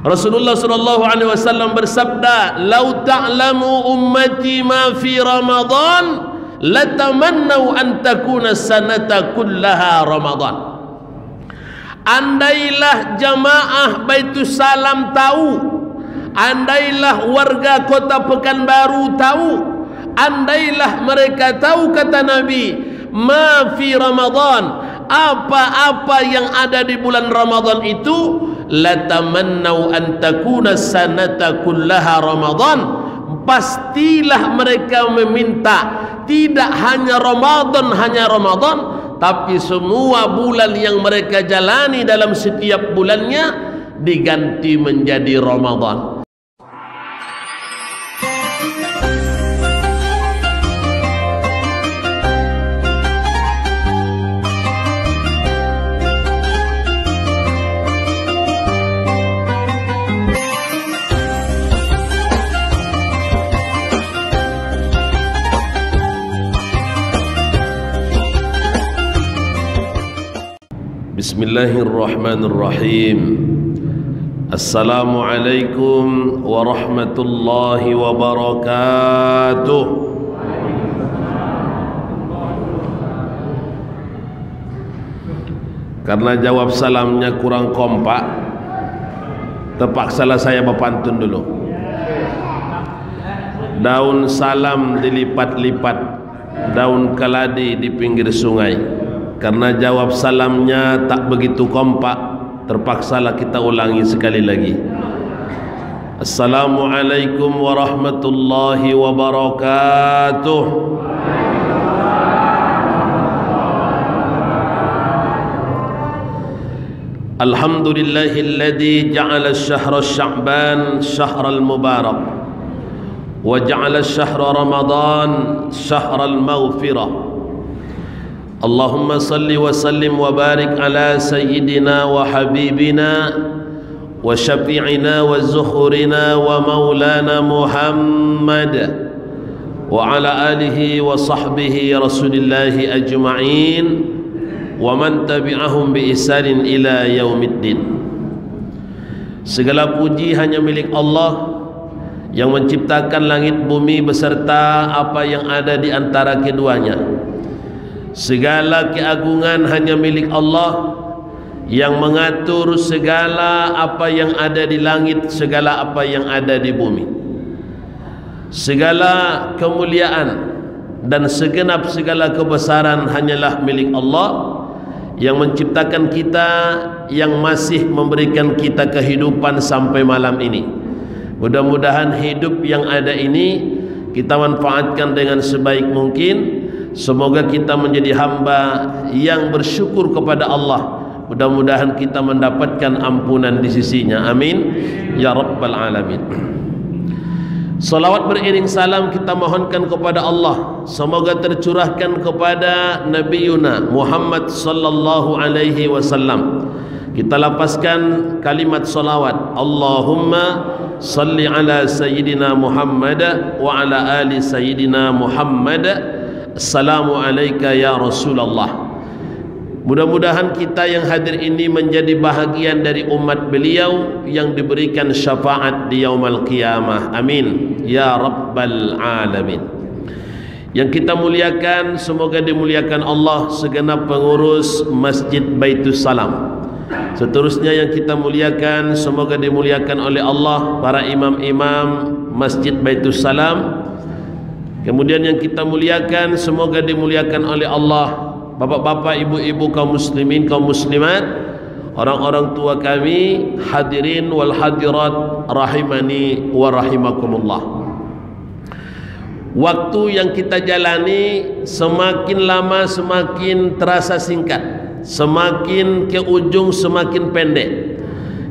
Rasulullah sallallahu alaihi wasallam bersabda, "Lau ta'lamu ummati ma fi Ramadan, latamannau an takuna sanata kullaha Ramadan." Andailah jamaah Baitus Salam tahu, andailah warga kota Pekanbaru tahu, andailah mereka tahu, kata Nabi, ma fi Ramadan, apa-apa yang ada di bulan Ramadan itu, latamannau an takuna sanata kullaha Ramadan, pastilah mereka meminta tidak hanya Ramadan, tapi semua bulan yang mereka jalani dalam setiap bulannya diganti menjadi Ramadan. Bismillahirrahmanirrahim. Assalamualaikum warahmatullahi wabarakatuh. Karena jawab salamnya kurang kompak, terpaksalah saya berpantun dulu. Daun salam dilipat-lipat, daun keladi di pinggir sungai. Karena jawab salamnya tak begitu kompak, terpaksalah kita ulangi sekali lagi. Assalamualaikum warahmatullahi wabarakatuh. Alhamdulillahilladzi ja'ala syahra Sya'ban syahral mubarak wa ja'ala syahra Ramadan syahral maghfirah. Allahumma salli wa sallim wa barik ala sayyidina wa habibina wa syafi'ina wa zuhurina wa maulana Muhammad wa ala alihi wa sahbihi rasulillahi ajma'in wa man tabi'ahum bi ihsanin ila yaumiddin. Segala puji hanya milik Allah yang menciptakan langit bumi beserta apa yang ada di antara keduanya. Segala keagungan hanya milik Allah yang mengatur segala apa yang ada di langit, segala apa yang ada di bumi. Segala kemuliaan dan segenap segala kebesaran hanyalah milik Allah yang menciptakan kita, yang masih memberikan kita kehidupan sampai malam ini. Mudah-mudahan hidup yang ada ini kita manfaatkan dengan sebaik mungkin. Semoga kita menjadi hamba yang bersyukur kepada Allah. Mudah-mudahan kita mendapatkan ampunan di sisinya. Amin ya rabbal alamin. Salawat beriring salam kita mohonkan kepada Allah, semoga tercurahkan kepada Nabi Yuna Muhammad sallallahu alaihi wasallam. Kita lapaskan kalimat salawat. Allahumma salli ala sayyidina Muhammad wa ala ali sayyidina Muhammad. Assalamu alayka ya Rasulullah. Mudah-mudahan kita yang hadir ini menjadi bahagian dari umat beliau yang diberikan syafaat di yaumul qiyamah. Amin ya rabbal alamin. Yang kita muliakan, semoga dimuliakan Allah segenap pengurus Masjid Baitus Salam. Seterusnya yang kita muliakan, semoga dimuliakan oleh Allah para imam-imam Masjid Baitus Salam. Kemudian yang kita muliakan, semoga dimuliakan oleh Allah bapak-bapak, ibu-ibu, kaum muslimin, kaum muslimat, orang-orang tua kami, hadirin wal hadirat rahimani wa rahimakumullah. Waktu yang kita jalani semakin lama semakin terasa singkat, semakin ke ujung semakin pendek.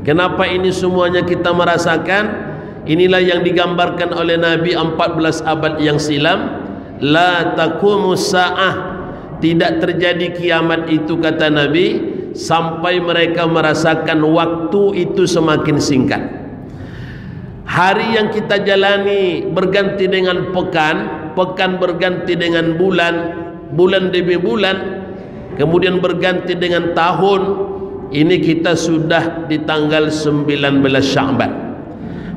Kenapa ini semuanya kita merasakan? Inilah yang digambarkan oleh Nabi 14 abad yang silam. La taqumus sa'ah, tidak terjadi kiamat itu, kata Nabi, sampai mereka merasakan waktu itu semakin singkat. Hari yang kita jalani berganti dengan pekan, pekan berganti dengan bulan, bulan demi bulan, kemudian berganti dengan tahun, ini kita sudah di tanggal 19 Sya'ban.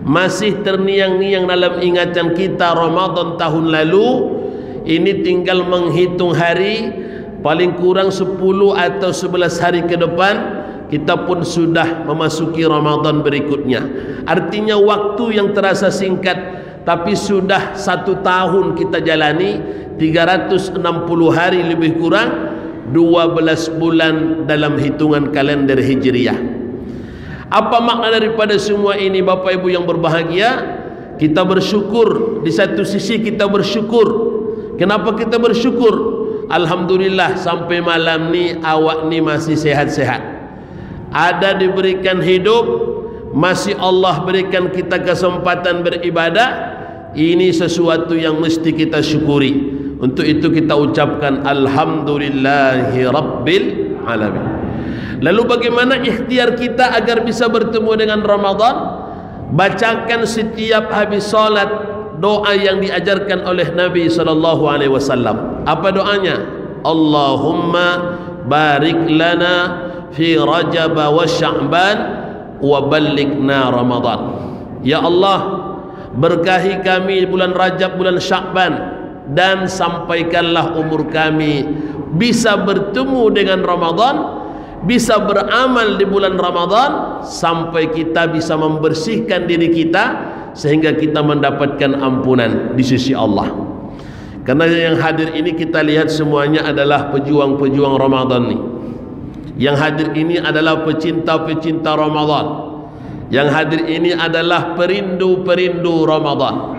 Masih terniang-niang dalam ingatan kita Ramadan tahun lalu. Ini tinggal menghitung hari, paling kurang 10 atau 11 hari ke depan kita pun sudah memasuki Ramadan berikutnya. Artinya waktu yang terasa singkat, tapi sudah 1 tahun kita jalani, 360 hari lebih kurang, 12 bulan dalam hitungan kalender Hijriah. Apa makna daripada semua ini Bapak Ibu yang berbahagia? Kita bersyukur. Di satu sisi kita bersyukur. Kenapa kita bersyukur? Alhamdulillah sampai malam ni awak ni masih sehat-sehat. Ada diberikan hidup, masih Allah berikan kita kesempatan beribadah. Ini sesuatu yang mesti kita syukuri. Untuk itu kita ucapkan Alhamdulillahi Rabbil Alamin. Lalu bagaimana ikhtiar kita agar bisa bertemu dengan Ramadan? Bacakan setiap habis salat doa yang diajarkan oleh Nabi SAW. Apa doanya? Allahumma barik lana fi Rajab wa Sya'ban wa ballighna Ramadan. Ya Allah, berkahi kami bulan Rajab, bulan Sya'ban, dan sampaikanlah umur kami bisa bertemu dengan Ramadan, bisa beramal di bulan Ramadan, sampai kita bisa membersihkan diri kita sehingga kita mendapatkan ampunan di sisi Allah. Karena yang hadir ini kita lihat semuanya adalah pejuang-pejuang Ramadan ni. Yang hadir ini adalah pecinta-pecinta Ramadan. Yang hadir ini adalah perindu-perindu Ramadan.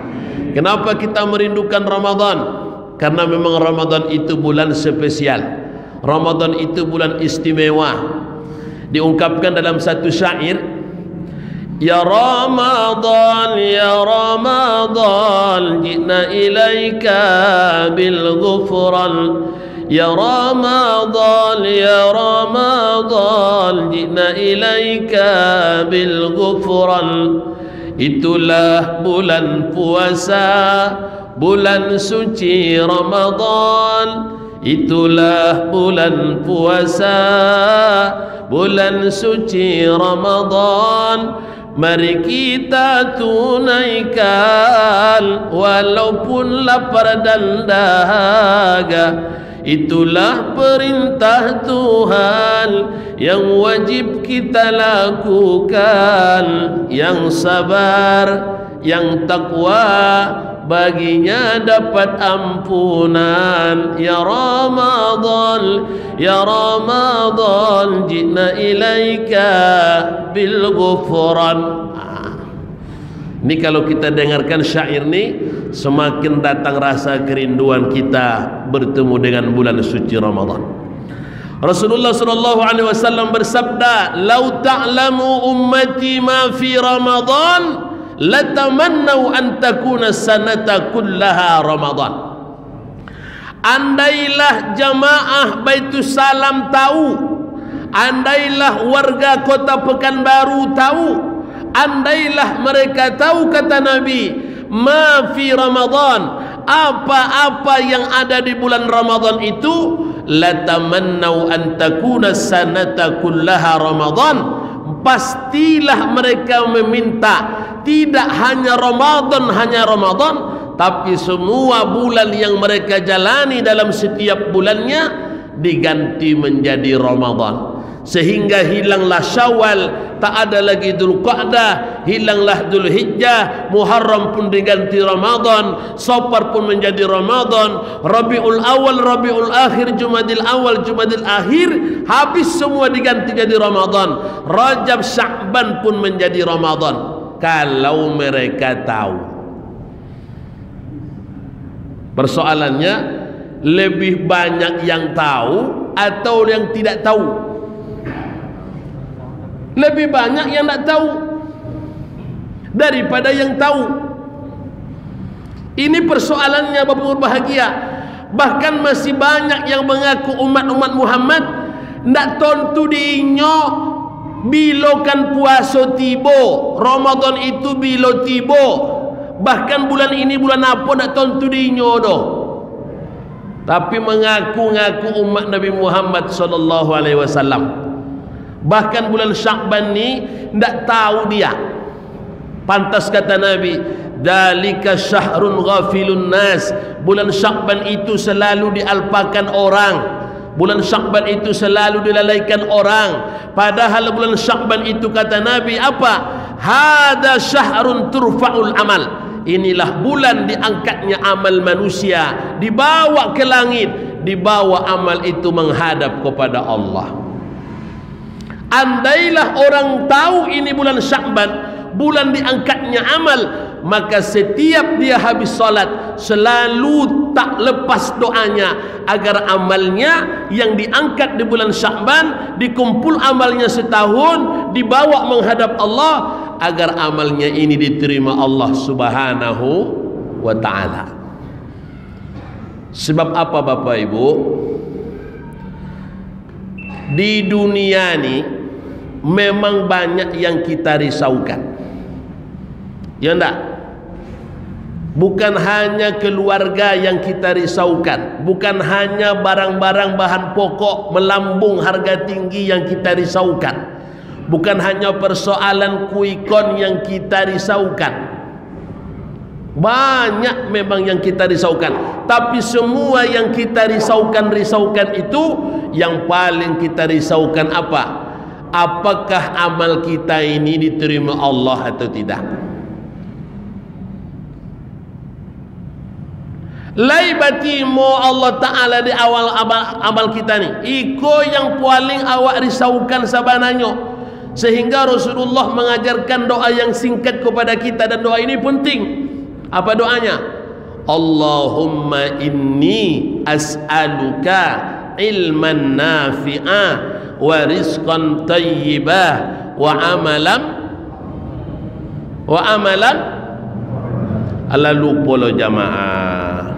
Kenapa kita merindukan Ramadan? Karena memang Ramadan itu bulan spesial. Ramadan itu bulan istimewa. Diungkapkan dalam satu syair, Ya Ramadan, Ya Ramadan, jina ilaika bil ghufran. Ya Ramadan, Ya Ramadan, jina ilaika bil ghufran. Itulah bulan puasa, bulan suci Ramadan. Itulah bulan puasa, bulan suci Ramadan. Mari kita tunaikan walaupun lapar dan dahaga. Itulah perintah Tuhan yang wajib kita lakukan. Yang sabar, yang takwa, baginya dapat ampunan. Ya Ramadan, Ya Ramadan, jina ilaika bil ghufran. Ini kalau kita dengarkan syair ni, semakin datang rasa kerinduan kita bertemu dengan bulan suci Ramadan. Rasulullah sallallahu alaihi wasallam bersabda, "Lau ta'lamu ummati ma fi Ramadan, latamannau an takuna sanata kullaha Ramadan." Andailah jamaah Baitus Salam tahu, andailah warga kota Pekanbaru tahu, andailah mereka tahu, kata Nabi, ma fi Ramadan, apa-apa yang ada di bulan Ramadan itu, latamannau an takuna sanata kullaha Ramadan, pastilah mereka meminta tidak hanya Ramadan, tapi semua bulan yang mereka jalani dalam setiap bulannya diganti menjadi Ramadan. Sehingga hilanglah Syawal, tak ada lagi Dzulqa'dah, hilanglah Dzulhijjah, Muharram pun diganti Ramadan, Safar pun menjadi Ramadan, Rabiul Awal, Rabiul Akhir, Jumadil Awal, Jumadil Akhir, habis semua diganti jadi Ramadan. Rajab, Sya'ban pun menjadi Ramadan. Kalau mereka tahu. Persoalannya, lebih banyak yang tahu atau yang tidak tahu? Lebih banyak yang tak tahu daripada yang tahu. Ini persoalannya Bapak berbahagia. Bahkan masih banyak yang mengaku umat-umat Muhammad ndak tontu diinyo bilokan puasa tibo, Ramadan itu bilo tibo. Bahkan bulan ini bulan apa ndak tontu diinyo doh. Tapi mengaku-ngaku umat Nabi Muhammad sallallahu alaihi wasallam. Bahkan bulan Sya'ban ni tak tahu dia. Pantas kata Nabi, dalika syahrun ghafilun nas. Bulan Sya'ban itu selalu dialpakan orang. Bulan Sya'ban itu selalu dilalaikan orang. Padahal bulan Sya'ban itu kata Nabi apa? Hada syahrun turfa'ul amal. Inilah bulan diangkatnya amal manusia, dibawa ke langit, dibawa amal itu menghadap kepada Allah. Andailah orang tahu ini bulan Sya'ban, bulan diangkatnya amal, maka setiap dia habis salat selalu tak lepas doanya agar amalnya yang diangkat di bulan Sya'ban, dikumpul amalnya setahun, dibawa menghadap Allah, agar amalnya ini diterima Allah Subhanahu wa ta'ala. Sebab apa Bapak Ibu? Di dunia ini memang banyak yang kita risaukan, ya enggak? Bukan hanya keluarga yang kita risaukan, bukan hanya barang-barang bahan pokok melambung harga tinggi yang kita risaukan, bukan hanya persoalan kuikon yang kita risaukan. Banyak memang yang kita risaukan, tapi semua yang kita risaukan itu, yang paling kita risaukan apa? Apakah amal kita ini diterima Allah atau tidak? Laibati mo Allah Ta'ala di awal amal kita ni, iko yang paling awak risaukan sabananyo. Sehingga Rasulullah mengajarkan doa yang singkat kepada kita, dan doa ini penting. Apa doanya? Allahumma inni as'aluka ilman nafi'a wa rizqan tayyibah wa amalan ala lupa lo jamaah,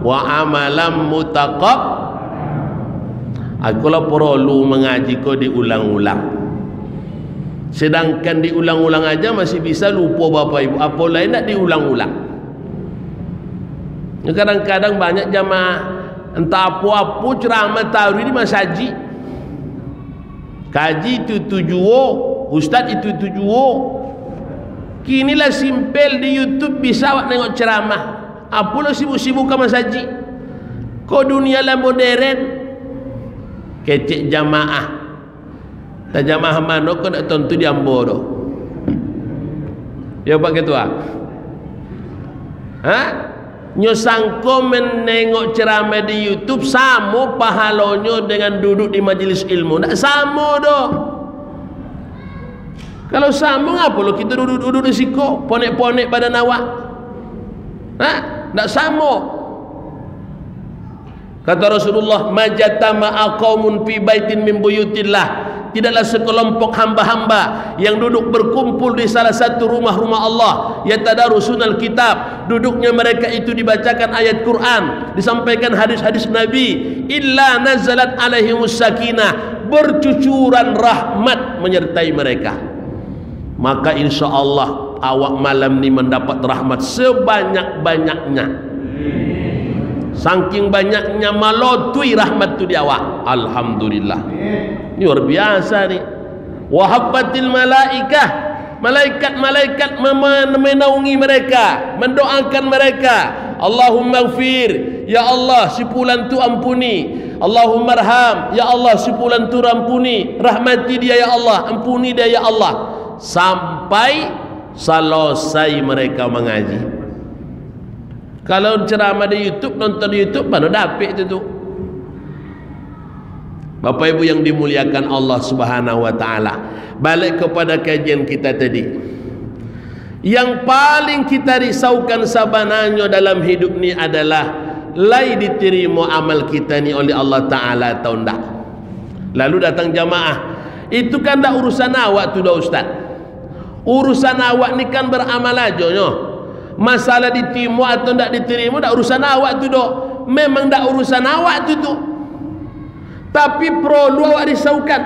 wa amalan mutaqab. Aku lah perlu mengaji kau diulang-ulang. Sedangkan diulang-ulang aja masih bisa lupa Bapak Ibu, apa lain nak diulang-ulang. Kadang-kadang banyak jamaah entah apa-apa ceramah tahu di masaji, kaji itu tujuo, ustaz itu tujuo. Kinilah simpel di YouTube bisa awak tengok ceramah. Apalah sibuk-sibuk ke masaji. Kau dunia lah modern. Kecek jamaah. Tak jamaah mana kau nak tonton di Ambo tu. Ya Pak Ketua. Ha? Nyo sangko menengok ceramah di YouTube sama pahalonyo dengan duduk di majlis ilmu. Tak sama doh. Kalau sama ngapa lo kita duduk di siko, ponek-ponek badan awak? Ha? Tak sama. Kata Rasulullah, majatama aqaumun fi baitin min buyutillah. Tidaklah sekelompok hamba-hamba yang duduk berkumpul di salah satu rumah-rumah Allah, yatadarusunal kitab, duduknya mereka itu dibacakan ayat Quran, disampaikan hadis-hadis Nabi, illa nazalat alaihimus sakinah, bercucuran rahmat menyertai mereka. Maka insya Allah awak malam ni mendapat rahmat sebanyak-banyaknya. Saking banyaknya malotui rahmat tu di awak. Alhamdulillah. Ini luar biasa ni. Wahabbatil malaikah, malaikat-malaikat menaungi mereka, mendoakan mereka. Allahumma gfir, ya Allah si fulan tu ampuni. Allahumma arham, ya Allah si fulan tu ampuni. Rahmati dia ya Allah, ampuni dia ya Allah. Sampai selesai mereka mengaji. Kalau ceramah di YouTube, nonton di YouTube, mana dapat itu tu. Bapak Ibu yang dimuliakan Allah Subhanahu wa ta'ala, balik kepada kajian kita tadi. Yang paling kita risaukan sabananya dalam hidup ni adalah lai diterima amal kita ni oleh Allah Ta'ala atau enggak. Lalu datang jamaah, itu kan dah urusan awak tu dah Ustaz. Urusan awak ni kan beramal aja nyo. Masalah diterima atau tidak diterima dah urusan awak tu doh. Memang dah urusan awak tu tu. Tapi perlu awak risaukan.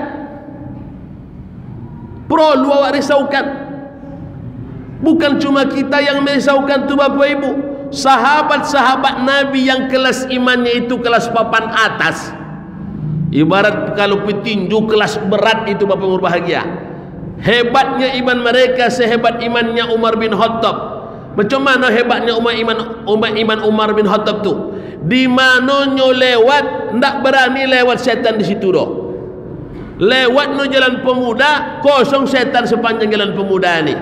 Perlu awak risaukan. Bukan cuma kita yang merisaukan tu Bapak Ibu. Sahabat-sahabat Nabi yang kelas imannya itu kelas papan atas, Ibarat kalau petinju kelas berat itu Bapak berbahagia. Hebatnya iman mereka sehebat imannya Umar bin Khattab. Macam mana hebatnya iman Umar bin Khattab tu? Di mana nyo lewat, ndak berani lewat setan di situ doh. Lewat no jalan pemuda, kosong setan sepanjang jalan pemuda ni.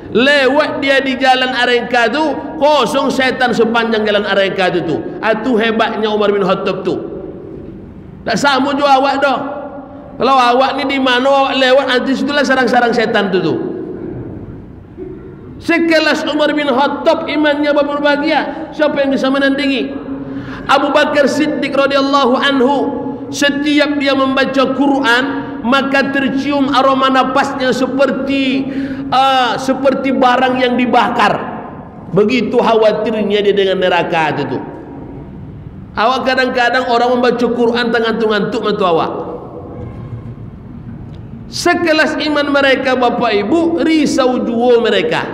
Lewat dia di jalan Arengka tu, kosong setan sepanjang jalan Arengka tu. Itu hebatnya Umar bin Khattab tu. Tak sama juga awak dah. Kalau awak ni di mana awak lewat, nanti situlah sarang-sarang setan tu. Sekelas Umar bin Khattab imannya berbahagia, siapa yang bisa menandingi? Abu Bakar Siddiq radhiyallahu anhu, setiap dia membaca Quran maka tercium aroma napasnya seperti barang yang dibakar. Begitu khawatirnya dia dengan neraka itu. Awak kadang-kadang orang membaca Quran ngantuk-ngantuk mantu awak. Sekelas iman mereka Bapak Ibu, risau jua mereka.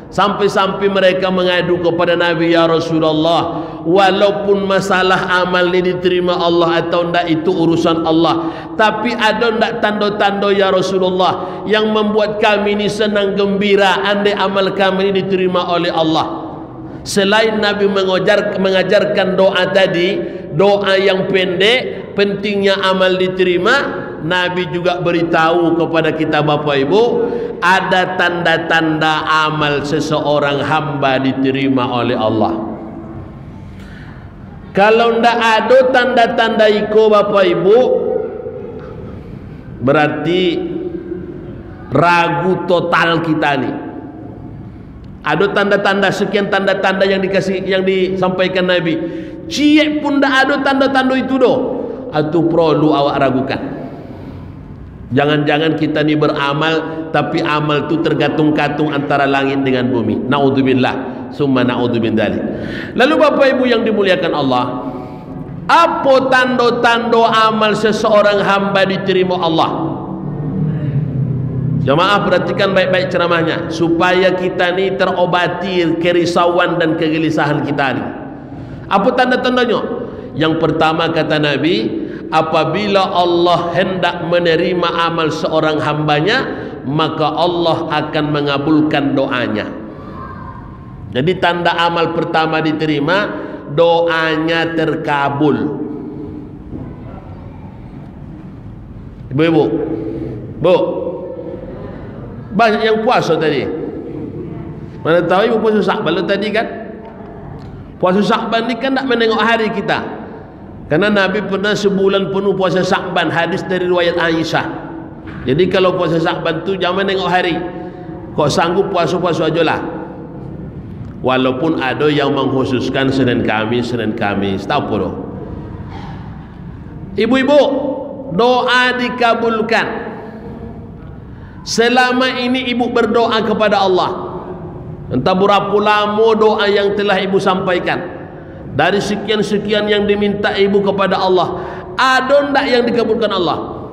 Sampai-sampai mereka mengadu kepada Nabi, ya Rasulullah, walaupun masalah amal ini diterima Allah atau tidak itu urusan Allah, tapi ada tidak tanda-tanda ya Rasulullah yang membuat kami ini senang gembira andai amal kami ini diterima oleh Allah? Selain Nabi mengajarkan doa tadi, doa yang pendek, pentingnya amal diterima, Nabi juga beritahu kepada kita Bapak Ibu, ada tanda-tanda amal seseorang hamba diterima oleh Allah. Kalau tidak ada tanda-tanda itu Bapak Ibu, berarti ragu total kita ni. Ada tanda-tanda, sekian tanda-tanda yang disampaikan Nabi. Ciek pun tidak ada tanda-tanda itu doh. Itu perlu awak ragukan. Jangan-jangan kita ni beramal, tapi amal tu tergantung-gantung antara langit dengan bumi. Naudzubillah, summa naudzubillah. Lalu Bapak Ibu yang dimuliakan Allah, apa tanda-tanda amal seseorang hamba diterima Allah? Jamaah perhatikan baik-baik ceramahnya, supaya kita ni terobati kerisauan dan kegelisahan kita ni. Apa tanda-tandanya? Yang pertama kata Nabi, apabila Allah hendak menerima amal seorang hambanya, maka Allah akan mengabulkan doanya. Jadi tanda amal pertama diterima, doanya terkabul. Ibu-ibu, bu, banyak yang puasa tadi. Mana tahu ibu puasa Syakban tadi kan? Puasa Syakban ni kan tak menengok hari kita. Karena Nabi pernah sebulan penuh puasa Syakban, hadis dari riwayat Aisyah. Jadi kalau puasa Syakban tu jangan menengok hari. Kok sanggup puasa-puasa aja lah. Walaupun ada yang mengkhususkan Senin Kamis. Tak apa doh. Ibu-ibu, doa dikabulkan selama ini ibu berdoa kepada Allah. Entah berapa lama doa yang telah ibu sampaikan, dari sekian-sekian yang diminta ibu kepada Allah, ada ndak yang dikabulkan Allah?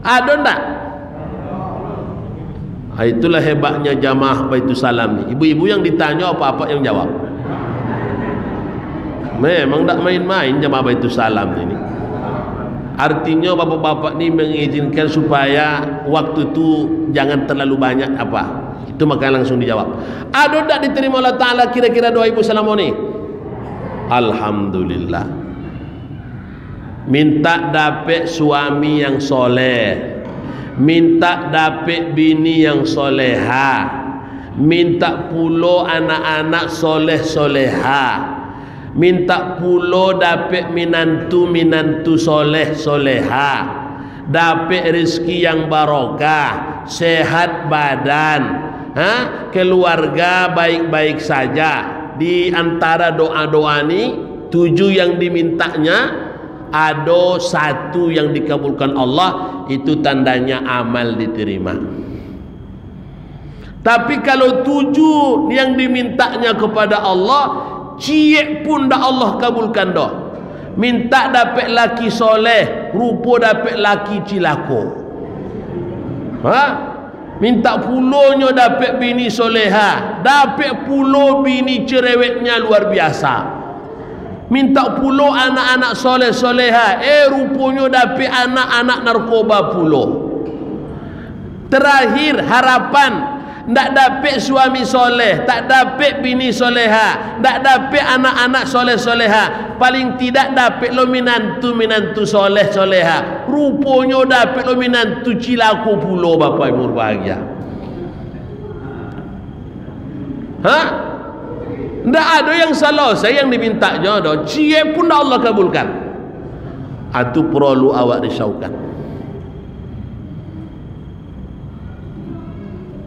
Ada ndak? Itulah hebatnya jamaah Baitus Salam ni. Ibu-ibu yang ditanya apa-apa yang jawab. Memang ndak main-main jamaah Baitus Salam ini. Artinya bapak-bapak ni mengizinkan supaya waktu tu jangan terlalu banyak apa. Itu maka langsung dijawab. Ada ndak diterima Allah Ta'ala kira-kira doa ibu selama ni? Alhamdulillah. Minta dapat suami yang soleh, minta dapat bini yang soleha, minta pulo anak-anak soleh-soleha, minta pulo dapat minantu soleh-soleha, dapat rezeki yang barokah, sehat badan, keluarga baik-baik saja. Di antara doa-doa ni 7 yang dimintanya, ada 1 yang dikabulkan Allah. Itu tandanya amal diterima. Tapi kalau 7 yang dimintanya kepada Allah, ciek pun dah Allah kabulkan dah. Minta dapat laki soleh, rupa dapat laki cilako. Minta pulonyo dapat bini soleha, dapat pulo bini cerewetnya luar biasa. minta pulo anak-anak soleh-soleha, rupanya dapat anak-anak narkoba pulo. Terakhir harapan, tak dapat suami soleh, tak dapat bini soleha, tak dapat anak-anak soleh-soleha, paling tidak dapat lo minantu soleh-soleha, rupanya dapat lo minantu cilaku pulo. Bapak Ibu berbahagia, tak ada yang salah saya yang diminta jodoh, cie pun Allah kabulkan. Itu perlu awak risaukan.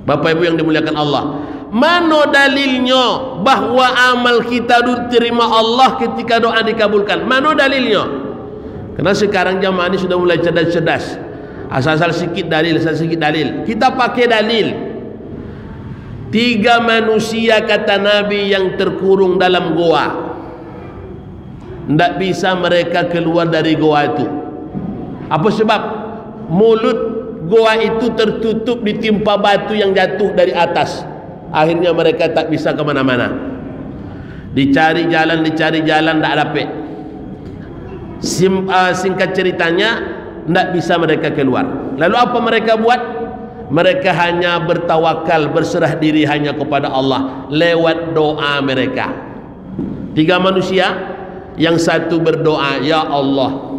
Bapak Ibu yang dimuliakan Allah, mana dalilnya bahawa amal kita diterima Allah ketika doa dikabulkan? Mana dalilnya? Karena sekarang jamaah ini sudah mulai cerdas-cerdas, asal-asal sikit dalil, asal sikit dalil. Kita pakai dalil. 3 manusia kata Nabi yang terkurung dalam goa, tidak bisa mereka keluar dari goa itu. Apa sebab? Mulut goa itu tertutup, ditimpa batu yang jatuh dari atas. Akhirnya mereka tak bisa kemana-mana. Dicari jalan, tak dapat. Singkat ceritanya, tak bisa mereka keluar. Lalu apa mereka buat? Mereka hanya bertawakal, berserah diri hanya kepada Allah lewat doa mereka. 3 manusia, yang satu berdoa, ya Allah,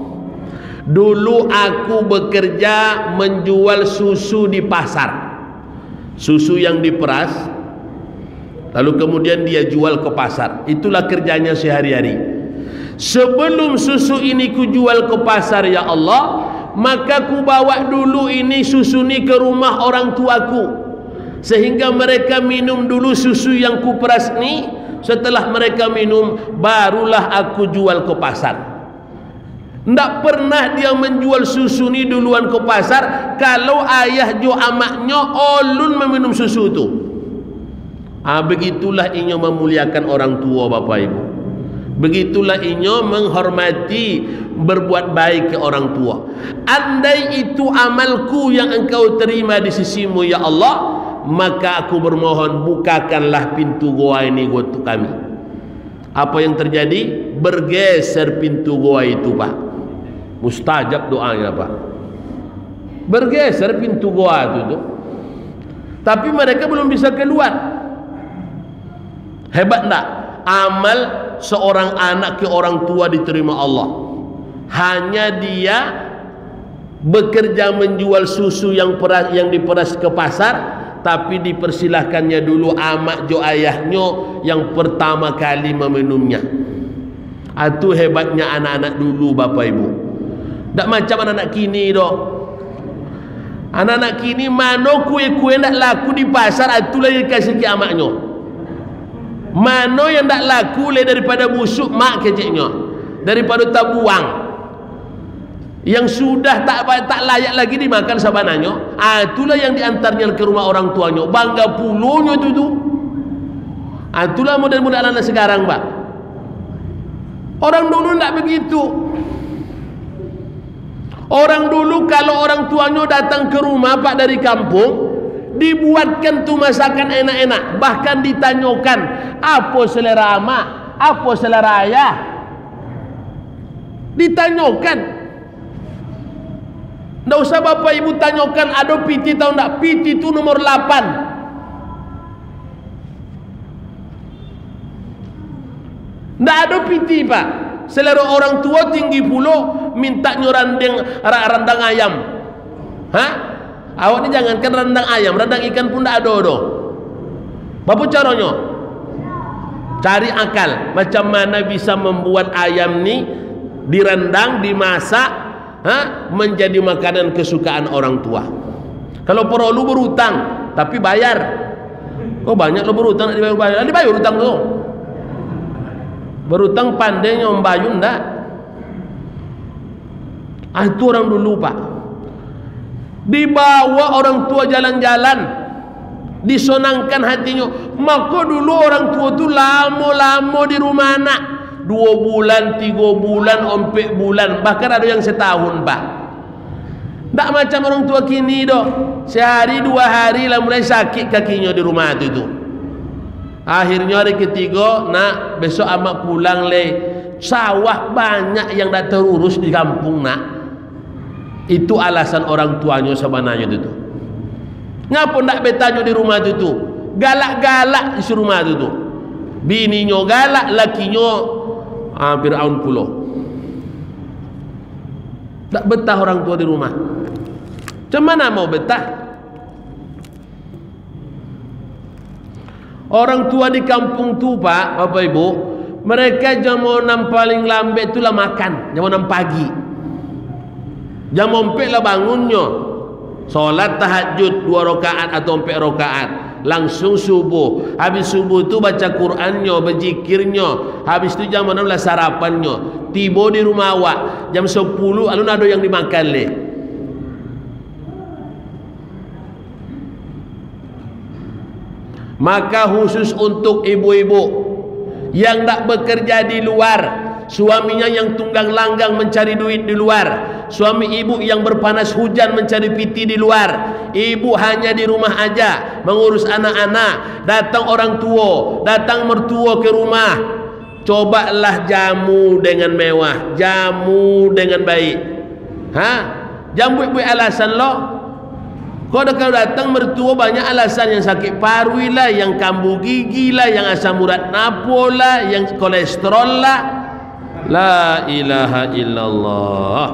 dulu aku bekerja menjual susu di pasar, susu yang diperas, lalu kemudian dia jual ke pasar. Itulah kerjanya sehari-hari. Sebelum susu ini ku jual ke pasar, ya Allah, maka ku bawa dulu ini susu ini ke rumah orang tuaku, sehingga mereka minum dulu susu yang ku peras ini. Setelah mereka minum, barulah aku jual ke pasar. Tak pernah dia menjual susu ni duluan ke pasar kalau ayah jo amaknya olun meminum susu tu. Begitulah inyo memuliakan orang tua, Bapak Ibu. Begitulah inyo menghormati, berbuat baik ke orang tua. Andai itu amalku yang engkau terima di sisimu, ya Allah, maka aku bermohon, bukakanlah pintu goa ini untuk kami. Apa yang terjadi? Bergeser pintu goa itu, Pak. Mustajab doanya, Pak. Bergeser pintu goa itu. Tapi mereka belum bisa keluar. Hebat tak? Amal seorang anak ke orang tua diterima Allah. Hanya dia bekerja menjual susu yang diperas ke pasar, tapi dipersilahkannya dulu amak jo ayahnya yang pertama kali meminumnya. Itu hebatnya anak-anak dulu, Bapak Ibu. Tak macam anak-anak kini doh. Anak-anak kini mana kue-kue nak laku di pasar, itulah yang kasih ke amaknya. Mana yang tak laku daripada busuk mak keciknya, daripada tabuang yang sudah tak layak lagi dimakan sabananya, itulah yang diantarnya ke rumah orang tuanya. Bangga puluhnya itu. Itulah model-model anak sekarang, Pak. Orang dulu tak begitu. Orang dulu kalau orang tuanya datang ke rumah, Pak, dari kampung, dibuatkan tu masakan enak-enak, bahkan ditanyakan apa selera amak, apa selera ayah, ditanyakan. Tak usah Bapak Ibu tanyakan ada piti tahu tak, piti itu nomor 8. Tak ada piti, Pak. Selera orang tua tinggi puluh, mintanya randang ayam. Awak ni jangankan rendang ayam, rendang ikan pun tak ada doh. Apa caranya? Cari akal, macam mana bisa membuat ayam ni direndang, dimasak, menjadi makanan kesukaan orang tua. Kalau perlu berutang, tapi bayar. Oh banyak lo berutang, nak dibayar, dibayar utang tu. Berutang pandai nyombayun tak? Itu orang dulu, Pak. Dibawa orang tua jalan-jalan, disonangkan hatinya. Maka dulu orang tua tu lama-lama di rumah anak, 2 bulan, 3 bulan, 4 bulan, bahkan ada yang setahun, Pak. Tak macam orang tua kini doh, sehari 2 hari lah mulai sakit kakinya di rumah itu. Akhirnya hari ketiga, nak besok amak pulang le, sawah banyak yang tak terurus di kampung nak. Itu alasan orang tuanya sebenarnya itu. Ngapa ndak betanya di rumah itu? Galak-galak di rumah itu. Bininya galak, lakinya Fir'aun pula. Tak betah orang tua di rumah. Macam mana mau betah? Orang tua di kampung tu Pak, Bapak Ibu, mereka jam 6 paling lambat itulah makan, jam 6 pagi. Jam 4 lah bangunnya. Solat tahajud 2 rakaat atau 4 rakaat. Langsung subuh. Habis subuh tu baca Qurannya, berzikirnya. Habis tu jam 6 lah sarapannya. Tiba di rumah awak jam 10 alun ada yang dimakan leh. Maka khusus untuk ibu-ibu yang tak bekerja di luar, suaminya yang tunggang langgang mencari duit di luar, suami ibu yang berpanas hujan mencari piti di luar, ibu hanya di rumah aja mengurus anak-anak, datang orang tua, datang mertua ke rumah, cobalah jamu dengan mewah, jamu dengan baik. Jangan buat alasan lo. Kalau datang mertua banyak alasan, yang sakit paru lah, yang kambuh gigi lah, yang asam urat napo lah, yang kolesterol lah. La ilaha illallah.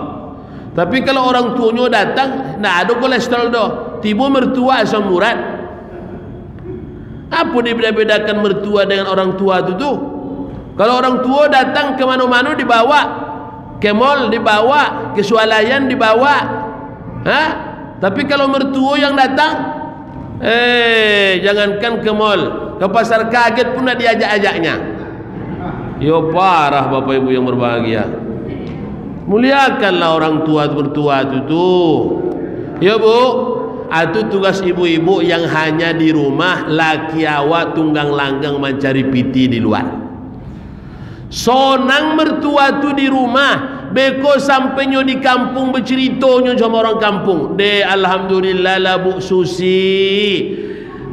Tapi kalau orang tuanya datang, tak ada kolesterol dah. Tiba mertua asam urat. Apa dibedakan mertua dengan orang tua itu tu? Kalau orang tua datang ke mana-mana dibawa, ke mall dibawa, ke swalayan dibawa. Tapi kalau mertua yang datang, jangankan ke mall, ke pasar kaget pun nak diajak-ajaknya. Yo parah Bapak Ibu yang berbahagia. Muliakanlah orang tua mertua itu. Ya Bu, itu tugas ibu-ibu yang hanya di rumah, laki awak tunggang langgang mencari piti di luar. Sonang mertua tu di rumah, beko sampainya di kampung berceritanya sama orang kampung. De alhamdulillah lah Bu Susi.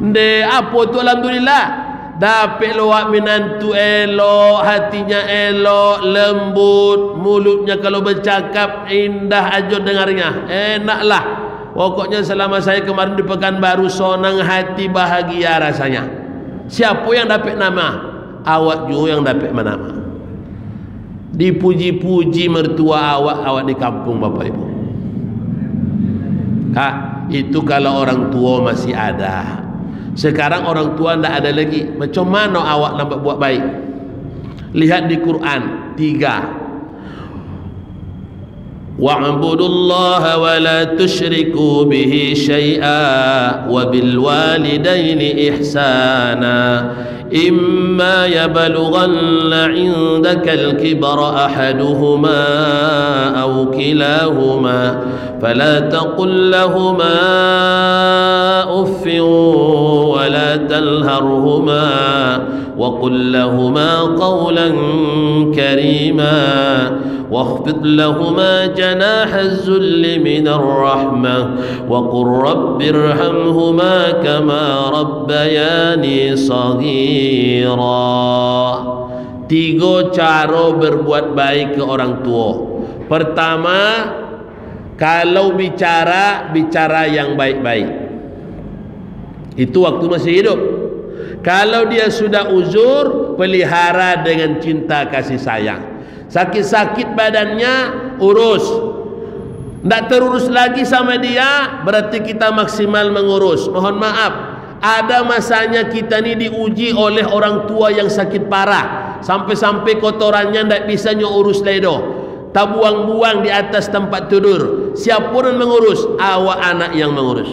De apa tu alhamdulillah? Dapat loak minantu elok, hatinya elok, lembut, mulutnya kalau bercakap indah aja dengarnya. Enaklah. Pokoknya selama saya kemarin di Pekanbaru, sonang hati, bahagia rasanya. Siapa yang dapat nama? Awak juga yang dapat nama. Dipuji-puji mertua awak di kampung Bapak Ibu. Itu kalau orang tua masih ada. Sekarang orang tua tidak ada lagi. Macam mana awak nak buat baik? Lihat di Quran 3. Wa'budullaha wa la tusyriku bihi syai'a wa bil walidaini ihsana. إما يبلغن عندك الكبر أحدهما أو كلاهما فلا تقل لهما أف ولا تنهرهما وقل لهما قولا كريما واخفض لهما جناح الذل من الرحمة وقل رب ارحمهما كما ربياني صغيرا. 3 cara berbuat baik ke orang tua. Pertama, kalau bicara yang baik-baik. Itu waktu masih hidup. Kalau dia sudah uzur, pelihara dengan cinta kasih sayang. Sakit-sakit badannya, urus. Tidak terurus lagi sama dia, berarti kita maksimal mengurus. Mohon maaf, ada masanya kita ni diuji oleh orang tua yang sakit parah, sampai-sampai kotorannya tidak bisa urus ledo, tak buang-buang di atas tempat tidur. Siapa yang mengurus? Awak anak yang mengurus.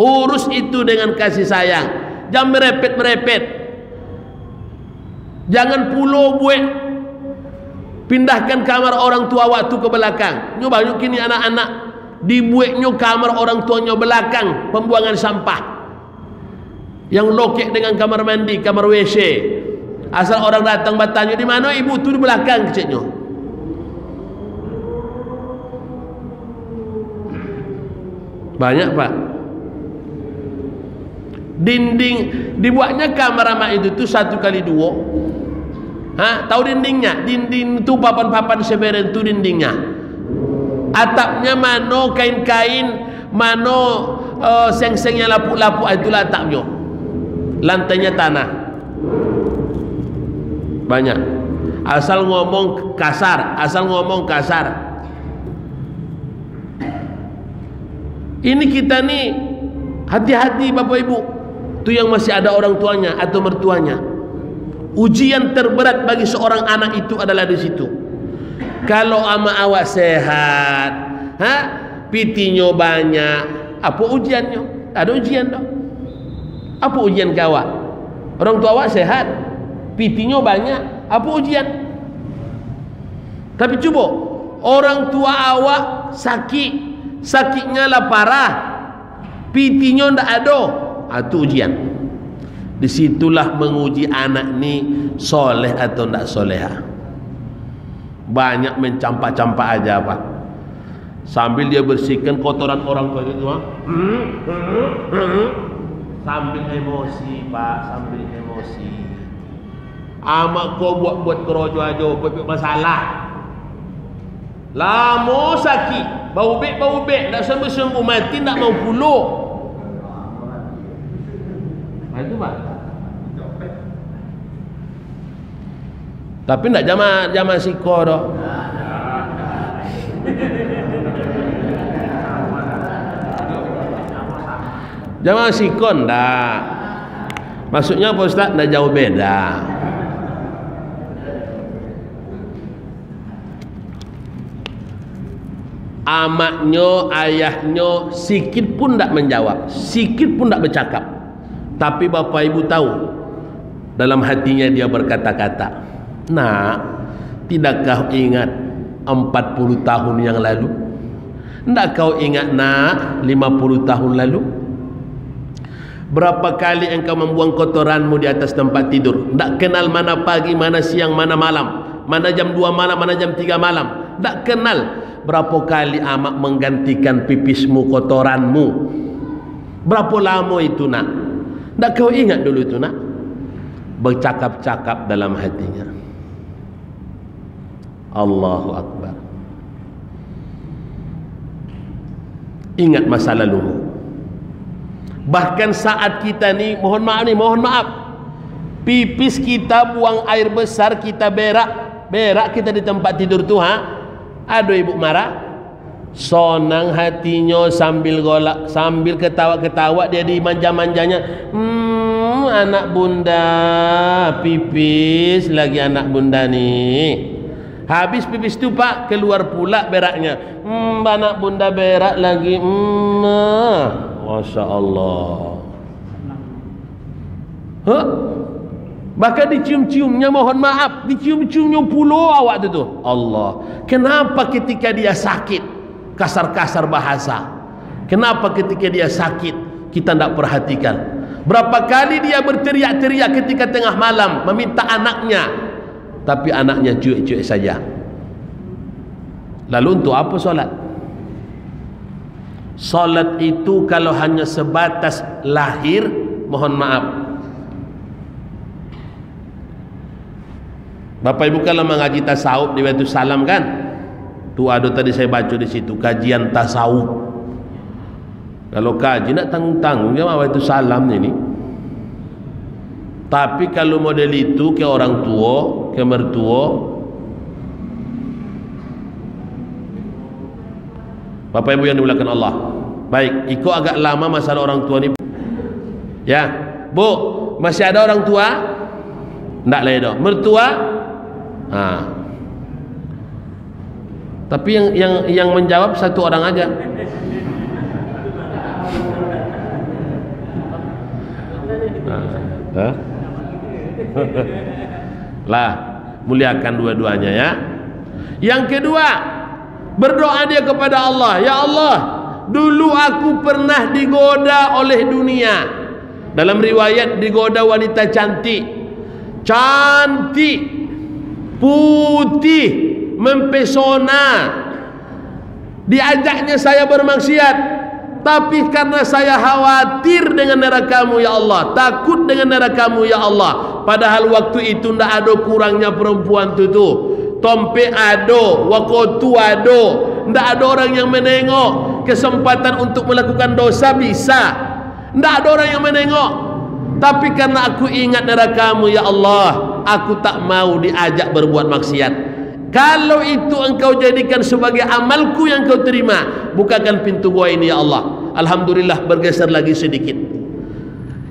Urus itu dengan kasih sayang. Jangan merepet-merepet. Jangan pulau buat pindahkan kamar orang tua waktu ke belakang. Nyo banyak kini anak-anak dibuatnya kamar orang tuanya belakang, pembuangan sampah. Yang lokek dengan kamar mandi, kamar WC. Asal orang datang bertanya di mana ibu tu, di belakang kecilnya. Banyak Pak. Dinding dibuatnya kamar amak itu 1x2. Tahu dindingnya? Dinding itu papan-papan seberen itu dindingnya. Atapnya mano kain-kain, mano seng-sengnya lapuk-lapuk, itulah atapnya. Lantainya tanah. Banyak. Asal ngomong kasar, Ini kita nih hati-hati Bapak Ibu. Itu yang masih ada orang tuanya atau mertuanya. Ujian terberat bagi seorang anak itu adalah di situ. Kalau ama awak sehat, pitinya banyak, apa ujiannya? Ada ujian dong. Apa ujian kawak? Orang tua awak sehat, pitinya banyak, apa ujian? Tapi coba orang tua awak sakitnya lah parah, pitinya ndak ada, itu ujian. Disitulah menguji anak ni soleh atau ndak soleha. Banyak mencampak-campak aja Pak, sambil dia bersihkan kotoran orang tua itu, sambil emosi Pak, sambil emosi. Amak kau buat kerojo aja, buat masalah. Lama sakit, bau bek, nak sembuh mati, nak mau puluk. Itu Pak. Tapi nak zaman siko dah. Zaman sikon dah. Maksudnya Pak Ustaz dah jauh beda. Amaknya, ayahnya sikit pun tak menjawab, sikit pun tak bercakap. Tapi Bapak Ibu tahu, dalam hatinya dia berkata-kata, "Nak, tidakkah ingat 40 tahun yang lalu? Tidak kau ingat nak 50 tahun lalu? Berapa kali engkau membuang kotoranmu di atas tempat tidur? Tak kenal mana pagi, mana siang, mana malam, mana jam 2 malam, mana jam 3 malam. Tak kenal berapa kali amak menggantikan pipismu, kotoranmu. Berapa lama itu nak? Tak kau ingat dulu itu nak?" Bercakap-cakap dalam hatinya. Allahu Akbar. Ingat masa lalu. Bahkan saat kita ni, mohon maaf, pipis kita buang air besar, kita berak kita di tempat tidur tu, aduh ibu marah. Sonang hatinya sambil golak, sambil ketawa-ketawa dia dimanja-manjanya. Anak bunda pipis lagi, anak bunda ni. Habis pipis tu Pak, keluar pula beraknya. Anak bunda berak lagi. Masya Allah. Bahkan dicium-ciumnya, mohon maaf, dicium-ciumnya pulau awak tu. Allah. Kenapa ketika dia sakit kasar-kasar bahasa? Kenapa ketika dia sakit kita tidak perhatikan? Berapa kali dia berteriak-teriak ketika tengah malam meminta anaknya, tapi anaknya cuek-cuek saja. Lalu untuk apa solat? Solat itu kalau hanya sebatas lahir, mohon maaf. Bapak Ibu kalau mengaji tasawuf di Baitul Salam kan, tu ada tadi saya baca di situ kajian tasawuf. Kalau kaji nak tanggung-tanggung ya Baitul Salam ini. Tapi kalau model itu ke orang tua, ke mertua, Bapak Ibu yang dimuliakan Allah. Baik, ikut agak lama masalah orang tua ni. Ya, Bu, masih ada orang tua? Tak lah dah. Mertua? Tapi yang menjawab satu orang aja. Lah, muliakan dua-duanya ya. Yang kedua, berdoa dia kepada Allah, ya Allah, dulu aku pernah digoda oleh dunia. Dalam riwayat digoda wanita cantik, putih, mempesona. Diajaknya saya bermaksiat, tapi karena saya khawatir dengan neraka-Mu ya Allah, takut dengan neraka-Mu ya Allah. Padahal waktu itu ndak ada kurangnya perempuan tu. Tompe ado, wakotu ado, ndak ada orang yang menengok. Kesempatan untuk melakukan dosa bisa, ndak ada orang yang menengok. Tapi karena aku ingat neraka-Mu ya Allah, aku tak mau diajak berbuat maksiat. Kalau itu engkau jadikan sebagai amalku yang kau terima, bukakan pintu gua ini ya Allah. Alhamdulillah bergeser lagi sedikit.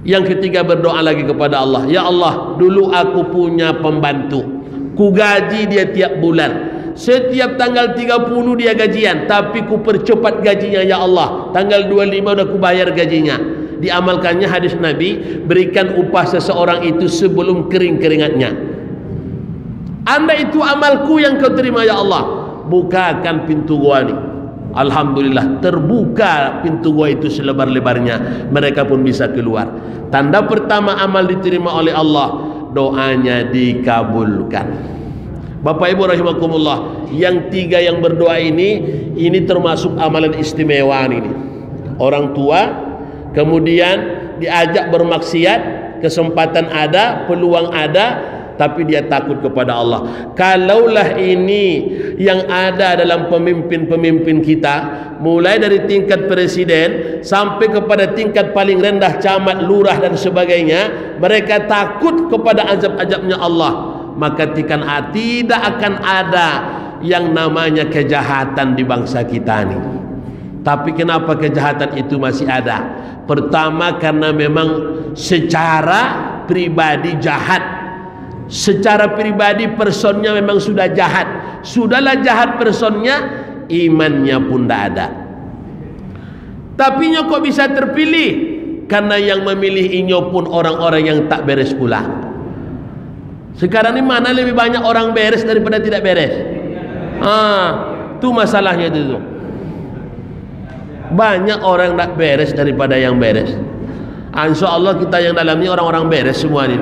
Yang ketiga berdoa lagi kepada Allah. Ya Allah, dulu aku punya pembantu, ku gaji dia tiap bulan. Setiap tanggal 30 dia gajian, tapi ku percepat gajinya ya Allah. Tanggal 25 udah ku bayar gajinya. Diamalkannya hadis Nabi, berikan upah seseorang itu sebelum kering keringatnya. Anda itu amalku yang kau terima ya Allah, bukakan pintu gua ni. Alhamdulillah terbuka pintu gua itu selebar-lebarnya, mereka pun bisa keluar. Tanda pertama amal diterima oleh Allah, doanya dikabulkan. Bapak Ibu rahimakumullah, yang tiga yang berdoa ini termasuk amalan istimewa ini. Orang tua kemudian diajak bermaksiat, kesempatan ada, peluang ada, tapi dia takut kepada Allah. Kalaulah ini yang ada dalam pemimpin-pemimpin kita, mulai dari tingkat presiden sampai kepada tingkat paling rendah camat, lurah dan sebagainya, mereka takut kepada azab-azabnya Allah, maka tidak akan ada yang namanya kejahatan di bangsa kita ini. Tapi kenapa kejahatan itu masih ada? Pertama karena memang secara pribadi jahat. Secara pribadi personnya memang sudah jahat. Sudahlah jahat personnya, imannya pun tidak ada. Tapi nyo kok bisa terpilih? Karena yang memilih inyo pun orang-orang yang tak beres pula. Sekarang ini mana lebih banyak orang beres daripada tidak beres? Itu masalahnya itu. Banyak orang tak beres daripada yang beres. Insya Allah kita yang dalamnya orang-orang beres semua ini.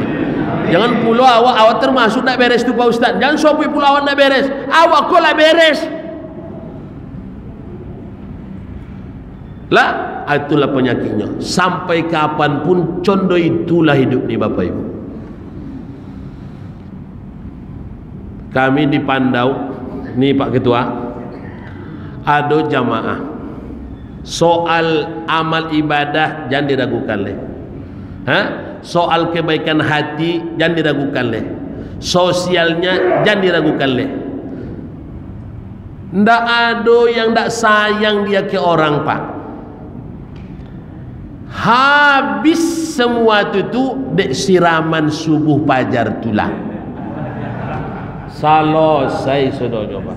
Jangan pula awak termasuk nak beres tu Pak Ustaz. Jangan sopi pula awak nak beres. Awak kok lah beres. Lah, itulah penyakitnya. Sampai kapanpun contoh itulah hidup ni Bapak Ibu. Kami di Pandau, ni Pak Ketua, ada jamaah. Soal amal ibadah jangan diragukan leh. Soal kebaikan hati jangan diragukan leh. Sosialnya jangan diragukan leh. Ndak ada yang ndak sayang dia ke orang Pak. Habis semua itu dek siraman subuh pajar tulah. Selesai sudah coba.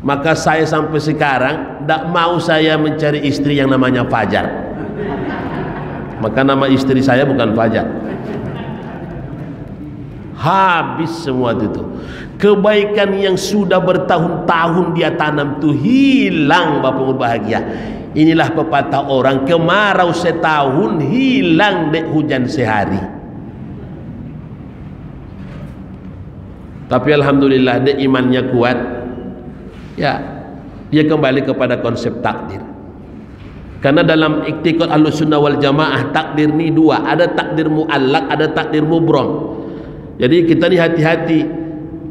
Maka saya sampai sekarang tidak mau saya mencari istri yang namanya Fajar. Maka nama istri saya bukan Fajar. Habis semua itu. Kebaikan yang sudah bertahun-tahun dia tanam itu hilang Bapak berbahagia. Inilah pepatah orang, kemarau setahun hilang dek hujan sehari. Tapi alhamdulillah dek imannya kuat. Ya, dia kembali kepada konsep takdir. Karena dalam iktikad Ahlussunnah wal Jamaah takdir ni dua, ada takdir muallaq, ada takdir mubrom. Jadi kita ni hati-hati,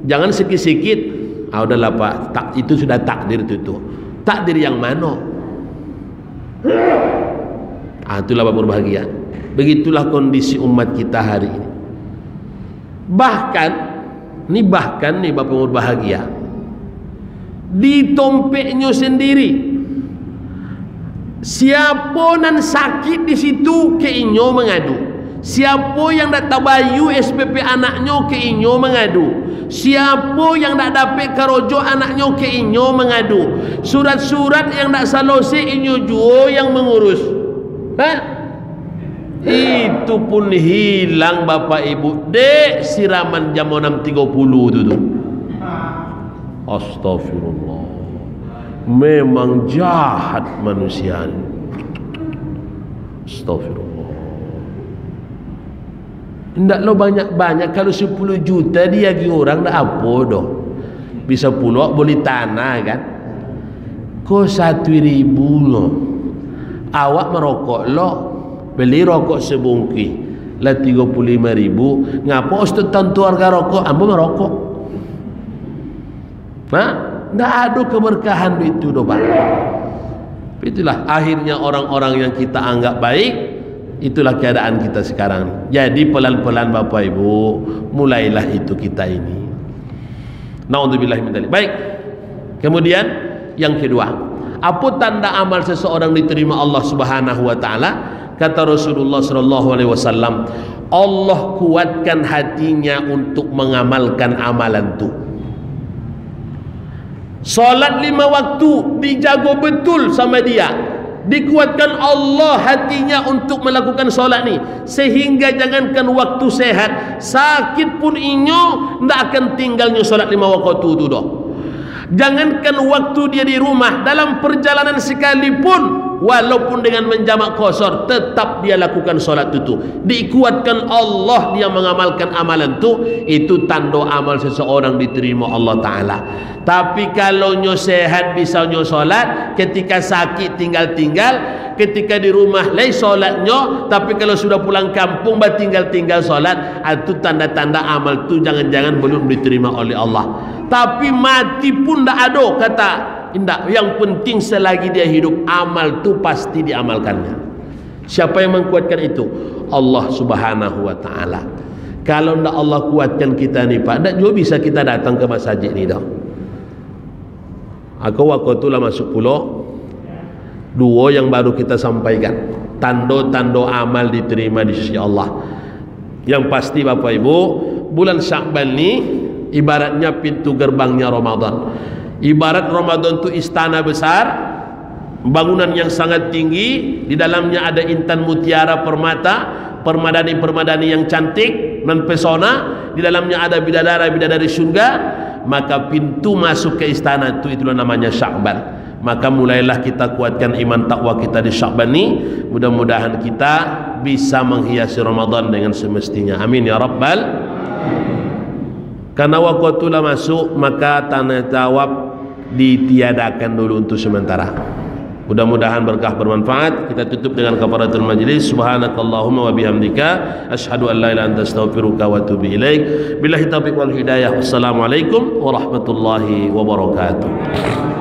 jangan sikit-sikit. Udahlah Pak, itu sudah takdir itu. Takdir yang mana? Itulah Bapak berbahagia. Begitulah kondisi umat kita hari ini. Bahkan nih Bapak berbahagia, di tompeknya sendiri, siapa nan sakit di situ ke inyo mengadu. Siapa yang tak tabayu SPP anaknya ke inyo mengadu. Siapa yang tak dapat karojo anaknya ke inyo mengadu. Surat-surat yang tak selesai inyo juo yang mengurus. Itu pun hilang Bapak Ibu dek siraman jam 6.30 itu tuh. Astagfirullah, memang jahat manusia ini. Astagfirullah. Tidak lo banyak-banyak. Kalau 10 juta dia lagi orang dah apa doh. Bisa puluh beli tanah kan. Ko 1.000 lo. Awak merokok lo, beli rokok sebungki lah 35.000. Ngapa ustaz tentu harga rokok? Ambo merokok. Nah, ndak ada keberkahan itu doh, Pak. Itulah akhirnya orang-orang yang kita anggap baik, itulah keadaan kita sekarang. Jadi pelan-pelan Bapak Ibu, mulailah itu kita ini. Naudzubillah min dzalik. Baik. Kemudian yang kedua, apa tanda amal seseorang diterima Allah Subhanahu wa taala? Kata Rasulullah sallallahu alaihi wasallam, Allah kuatkan hatinya untuk mengamalkan amalan itu. Salat 5 waktu dijaga betul sama dia, dikuatkan Allah hatinya untuk melakukan solat ni, sehingga jangankan waktu sehat, sakit pun inyo ndak akan tinggalnya solat 5 waktu tu dah. Jangankan waktu dia di rumah, dalam perjalanan sekalipun, walaupun dengan menjamak qasar, tetap dia lakukan solat itu. Dikuatkan Allah dia mengamalkan amalan itu tanda amal seseorang diterima Allah Ta'ala. Tapi kalau nyo sehat bisa nyo solat, ketika sakit tinggal-tinggal, ketika di rumah lay solatnya, tapi kalau sudah pulang kampung tinggal-tinggal solat, itu tanda-tanda amal itu jangan-jangan belum diterima oleh Allah. Tapi mati pun tak ada, kata indak. Yang penting selagi dia hidup, amal itu pasti diamalkannya. Siapa yang mengkuatkan itu? Allah Subhanahu wa taala. Kalau ndak Allah kuatkan kita ni, Pak, ndak juga bisa kita datang ke masjid ni dah. Aku waktu itulah masuk pulau 2 yang baru kita sampaikan, tanda-tanda amal diterima di sisi Allah. Yang pasti Bapak Ibu, bulan Sya'ban ni ibaratnya pintu gerbangnya Ramadan. Ibarat Ramadan itu istana besar, bangunan yang sangat tinggi, di dalamnya ada intan mutiara permata, permadani-permadani yang cantik dan pesona, di dalamnya ada bidadari-bidadari surga. Maka pintu masuk ke istana itulah namanya Sya'ban. Maka mulailah kita kuatkan iman takwa kita di Sya'ban ini. Mudah-mudahan kita bisa menghiasi Ramadan dengan semestinya. Amin ya Rabbal. Karena waktu itulah masuk, maka tanya jawab ditiadakan dulu untuk sementara. Mudah-mudahan berkah bermanfaat. Kita tutup dengan kafaratul majlis. Subhanakallahumma wa bihamdika asyhadu an la ilaha illa anta astaghfiruka wa atubu ilaik. Billahi taufiq wal hidayah. Wassalamualaikum warahmatullahi wabarakatuh.